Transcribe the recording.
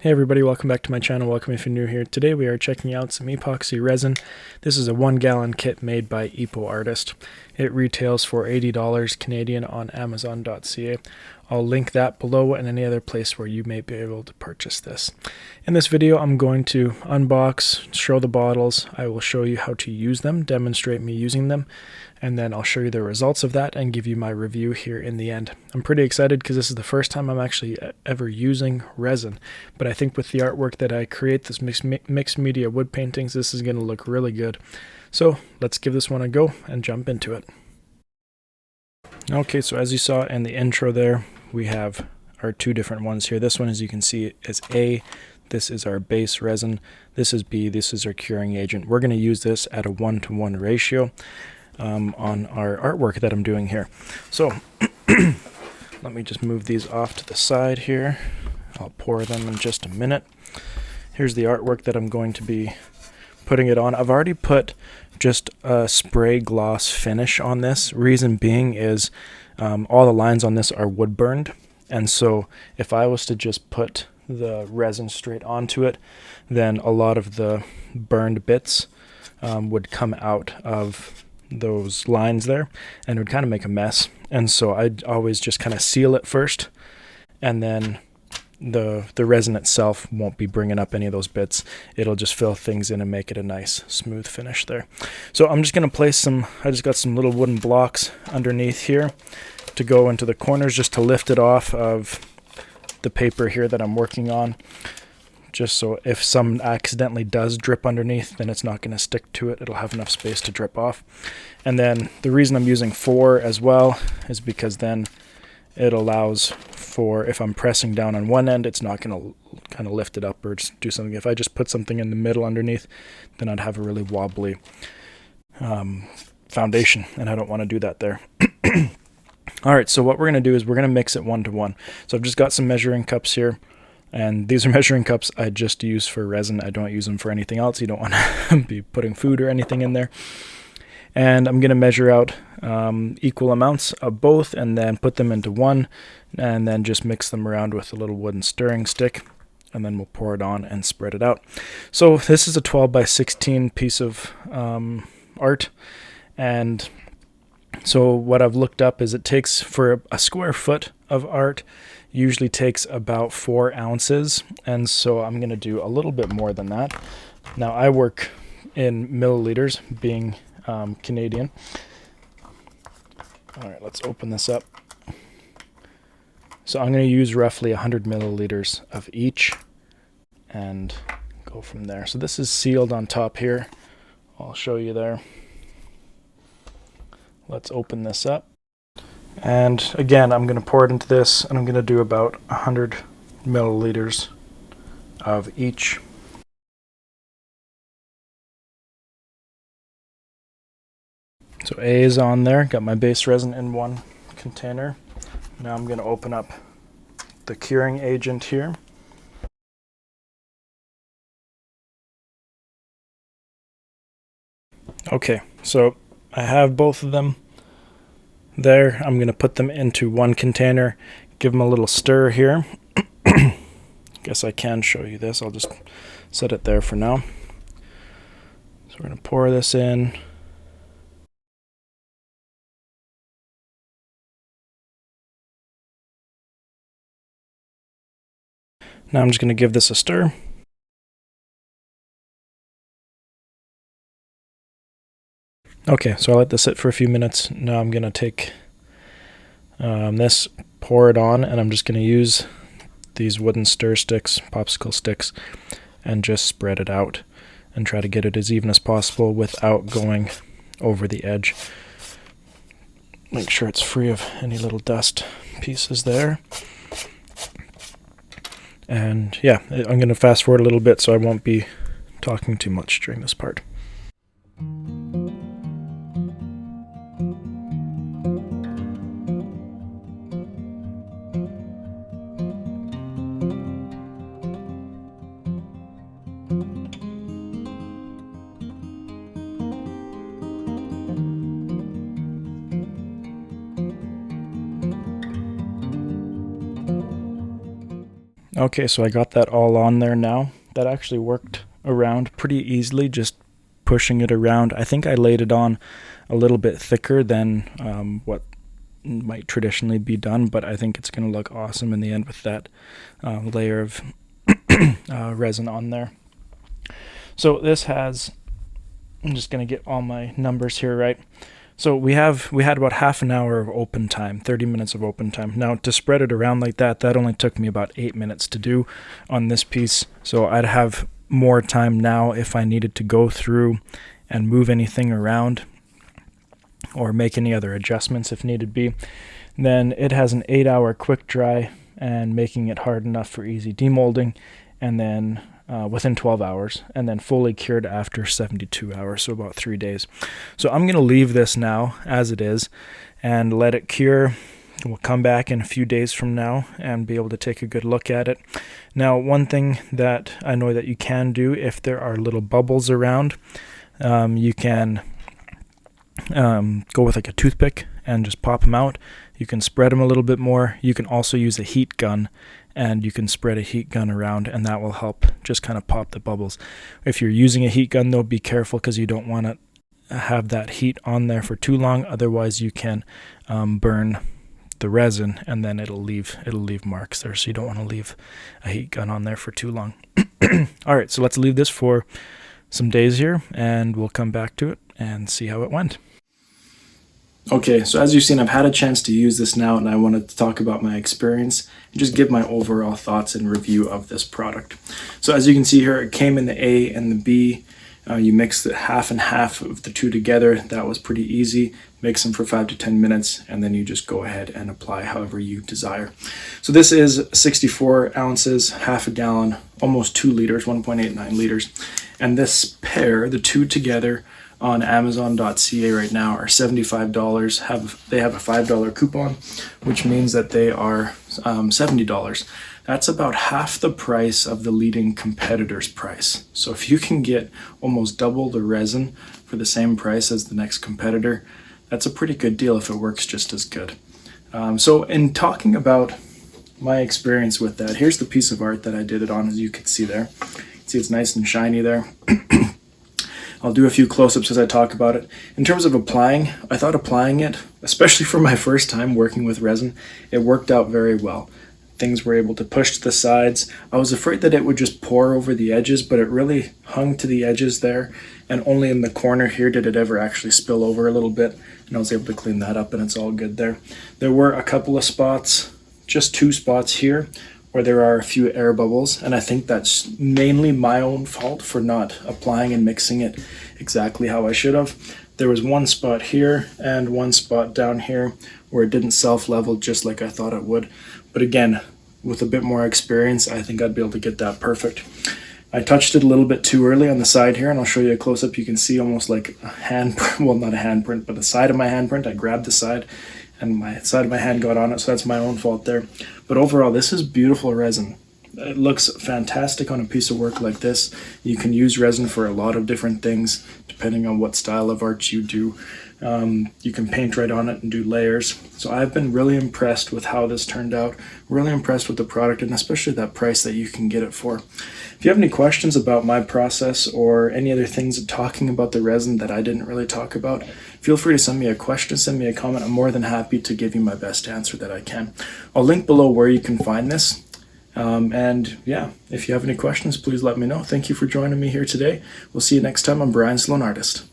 Hey everybody, welcome back to my channel. Welcome if you're new here. Today we are checking out some epoxy resin. This is a 1-gallon kit made by Epoartist. It retails for $80 Canadian on Amazon.ca. I'll link that below and any other place where you may be able to purchase this. In this video I'm going to unbox, show the bottles. I will show you how to use them, demonstrate me using them, and then I'll show you the results of that and give you my review here in the end. I'm pretty excited because this is the first time I'm actually ever using resin, but I think with the artwork that I create, this mixed media wood paintings, this is going to look really good. So let's give this one a go and jump into it. Okay, so as you saw in the intro there, we have our two different ones here. This one, as you can see, is A. This is our base resin. This is B. This is our curing agent. We're going to use this at a 1-to-1 ratio on our artwork that I'm doing here. So let me just move these off to the side here. I'll pour them in just a minute. Here's the artwork that I'm going to be putting it on. I've already put just a spray gloss finish on this. Reason being is all the lines on this are wood burned, and so if I was to just put the resin straight onto it, then a lot of the burned bits would come out of those lines there, and it would kind of make a mess. And so I'd always just kind of seal it first, and then the resin itself won't be bringing up any of those bits. It'll just fill things in and make it a nice smooth finish there. So I'm just going to place I just got some little wooden blocks underneath here to go into the corners, just to lift it off of the paper here that I'm working on, just so if some accidentally does drip underneath, then it's not going to stick to it. It'll have enough space to drip off. And then the reason I'm using 4 as well is because then it allows for, if I'm pressing down on one end, it's not going to kind of lift it up or just do something. If I just put something in the middle underneath, then I'd have a really wobbly foundation, and I don't want to do that there. Alright, so what we're going to do is we're going to mix it 1-to-1. So I've just got some measuring cups here, and these are measuring cups I just use for resin. I don't use them for anything else. You don't want to be putting food or anything in there. And I'm going to measure out equal amounts of both and then put them into one, and then just mix them around with a little wooden stirring stick, and then we'll pour it on and spread it out. So this is a 12-by-16 piece of art, and so what I've looked up is it takes, for a square foot of art, usually takes about 4 ounces, and so I'm going to do a little bit more than that. Now I work in milliliters, being Canadian. Alright, let's open this up. So I'm going to use roughly 100 milliliters of each and go from there. So this is sealed on top here. I'll show you there. Let's open this up. And again, I'm going to pour it into this, and I'm going to do about 100 milliliters of each. So A is on there, got my base resin in one container. Now I'm going to open up the curing agent here. Okay, so I have both of them there. I'm going to put them into one container, give them a little stir here. Guess I can show you this. I'll just set it there for now. So we're going to pour this in. Now I'm just going to give this a stir. Okay, so I'll let this sit for a few minutes. Now I'm going to take this, pour it on, and I'm just going to use these wooden stir sticks, popsicle sticks, and just spread it out and try to get it as even as possible without going over the edge. Make sure it's free of any little dust pieces there. And yeah, I'm going to fast forward a little bit so I won't be talking too much during this part. Okay, so I got that all on there now. That actually worked around pretty easily, just pushing it around. I think I laid it on a little bit thicker than what might traditionally be done, but I think it's going to look awesome in the end with that layer of resin on there. So this has, I'm just going to get all my numbers here right. So we had about half an hour of open time, 30 minutes of open time. Now to spread it around like that only took me about 8 minutes to do on this piece. So I'd have more time now if I needed to go through and move anything around or make any other adjustments if needed be. Then it has an 8-hour quick dry and making it hard enough for easy demolding, and then within 12 hours, and then fully cured after 72 hours, so about 3 days. So I'm going to leave this now as it is and let it cure. We'll come back in a few days from now and be able to take a good look at it. Now, one thing that I know that you can do if there are little bubbles around, you can go with like a toothpick and just pop them out. You can spread them a little bit more. You can also use a heat gun, and you can spread a heat gun around, and that will help just kind of pop the bubbles. If you're using a heat gun though, be careful because you don't want to have that heat on there for too long. Otherwise you can burn the resin, and then it'll leave marks there, so you don't want to leave a heat gun on there for too long. All right, so let's leave this for some days here, and we'll come back to it and see how it went. Okay, so as you've seen, I've had a chance to use this now, and I wanted to talk about my experience and just give my overall thoughts and review of this product. So as you can see here, it came in the A and the B. You mix the half and half of the two together. That was pretty easy. Mix them for 5 to 10 minutes, and then you just go ahead and apply however you desire. So this is 64 ounces, half a gallon, almost 2 liters, 1.89 liters. And this pair, the two together, on Amazon.ca right now are $75. They have a $5 coupon, which means that they are $70. That's about half the price of the leading competitor's price. So if you can get almost double the resin for the same price as the next competitor, that's a pretty good deal if it works just as good. So in talking about my experience with that, here's the piece of art that I did it on, as you can see there. See, it's nice and shiny there. I'll do a few close-ups as I talk about it. In terms of applying, I thought applying it, especially for my first time working with resin, it worked out very well. Things were able to push to the sides. I was afraid that it would just pour over the edges, but it really hung to the edges there, and only in the corner here did it ever actually spill over a little bit, and I was able to clean that up, and it's all good there. There were a couple of spots, just 2 spots here, where there are a few air bubbles, and I think that's mainly my own fault for not applying and mixing it exactly how I should have. There was one spot here and one spot down here where it didn't self-level just like I thought it would. But again, with a bit more experience, I think I'd be able to get that perfect. I touched it a little bit too early on the side here, and I'll show you a close-up. You can see almost like a handprint, well, not a handprint, but the side of my handprint. I grabbed the side, and my side of my hand got on it, so that's my own fault there. But overall, this is beautiful resin. It looks fantastic on a piece of work like this. You can use resin for a lot of different things, depending on what style of art you do. You can paint right on it and do layers. So I've been really impressed with how this turned out, really impressed with the product, and especially that price that you can get it for. If you have any questions about my process or any other things talking about the resin that I didn't really talk about, feel free to send me a question, send me a comment. I'm more than happy to give you my best answer that I can. I'll link below where you can find this. And yeah, if you have any questions, please let me know. Thank you for joining me here today. We'll see you next time. I'm Brian Sloan Artist.